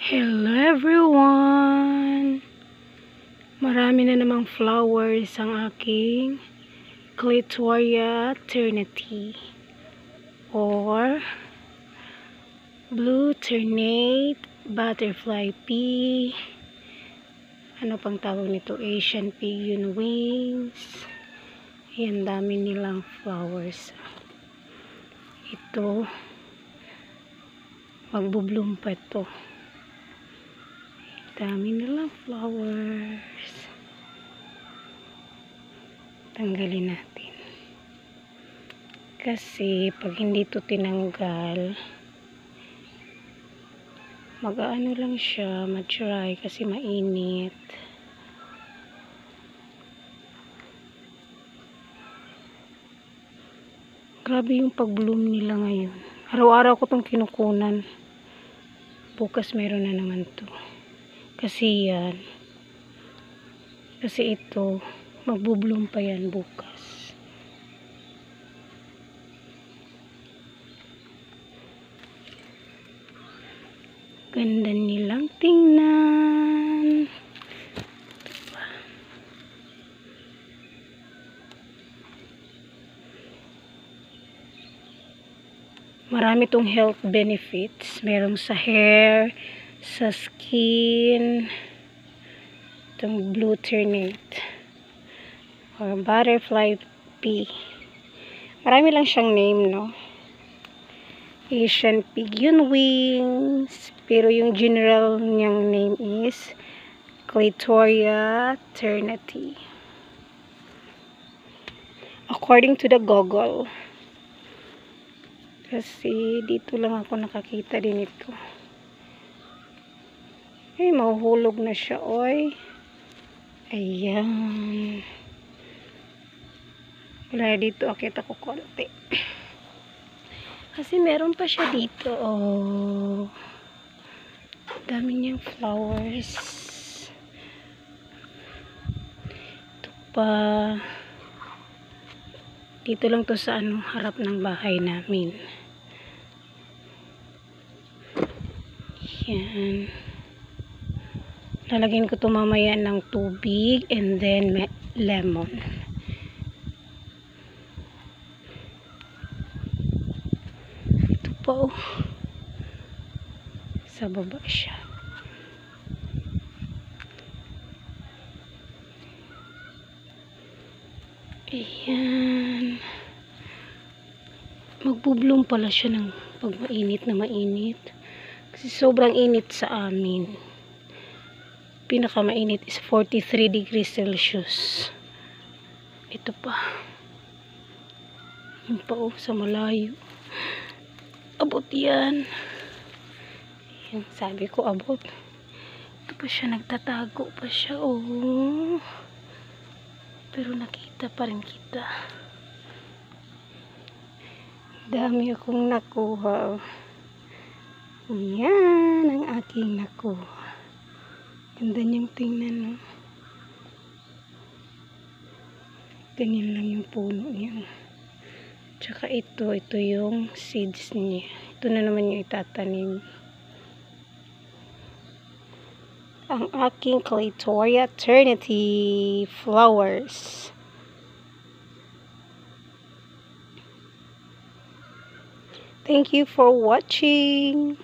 Hello everyone! Marami na namang flowers ang aking Clitoria Ternate or Blue Ternate Butterfly Pea. Ano pang tawag nito? Asian Pigeon Wings. Ayan, dami nilang flowers. Ito, magbubloom pa ito. Dami nilang flowers. Tanggalin natin. Kasi pag hindi ito tinanggal, mag-aano lang siya, ma-dry kasi mainit. Grabe yung pag-bloom nila ngayon. Araw-araw ko itong kinukunan. Bukas meron na naman to. Kasi ito, magbubloom pa yan bukas. Ganda nilang tingnan. Marami tong health benefits. Merong sa hair, sa skin, itong Blue Ternate or Butterfly Pea. Marami lang siyang name, no? Asian Pigeon Wings, pero yung general niyang name is Clitoria Ternate. According to the Google. Kasi dito lang ako nakakita din ito. Ay, mahuhulog na siya, oy. Ayan. Wala dito, akit ako konti. Kasi meron pa siya dito, oh. Dami niyang flowers. Ito pa. Dito lang to sa harap ng bahay namin. Yan. Lalagyan ko ito mamaya ng tubig and then lemon. Ito pa, oh. Sa baba siya. Ayan. Magbubloom pala siya ng pag mainit na mainit. Kasi sobrang init sa amin. Pinakamainit is 43 degrees Celsius. Ito pa. Yung pa, oh, sa malayo. Abot yan. Yan, sabi ko abot. Ito pa siya, nagtatago pa siya, oh. Pero nakita pa rin kita. Dami akong nakuha. Yan ang aking nakuha. Ganda niyang tingnan, no? Ganyan lang yung puno niya. Tsaka ito yung seeds niya. Ito na naman yung itatanim. Ang aking Clitoria Ternate flowers. Thank you for watching.